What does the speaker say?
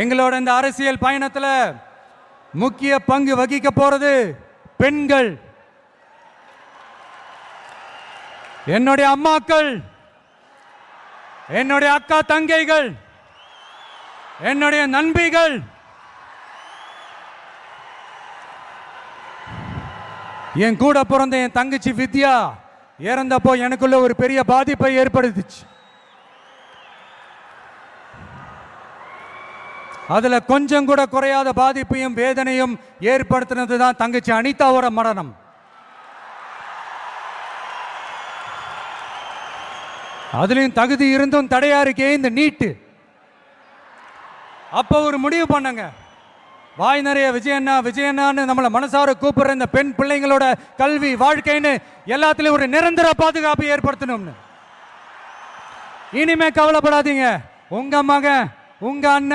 எங்களோட இந்த அரசியல் பயணத்தில் முக்கிய பங்கு வகிக்க போறது பெண்கள். என்னுடைய அம்மாக்கள், என்னுடைய அக்கா தங்கைகள், என்னுடைய நண்பிகள், என் கூட பிறந்த என் தங்கச்சி வித்யா இறந்தப்போ எனக்குள்ள ஒரு பெரிய பாதிப்பை ஏற்படுத்துச்சு. அதுல கொஞ்சம் கூட குறையாத பாதிப்பையும் வேதனையும் ஏற்படுத்தினது தான் தங்கச்சி அனிதாவோட மரணம். அதுலயும் தகுதி இருந்தும் தடையா இருக்கே இந்த நீட்டு. அப்ப ஒரு முடிவு பண்ணங்க, வாய் நிறைய விஜயண்ணா விஜயண்ணான்னு நம்மளை மனசார கூப்பிடுற இந்த பெண் பிள்ளைங்களோட கல்வி வாழ்க்கைன்னு எல்லாத்துலயும் ஒரு நிரந்தர பாதுகாப்பு ஏற்படுத்தணும்னு. இனிமே கவலைப்படாதீங்க, உங்க மகன், உங்க அண்ணன்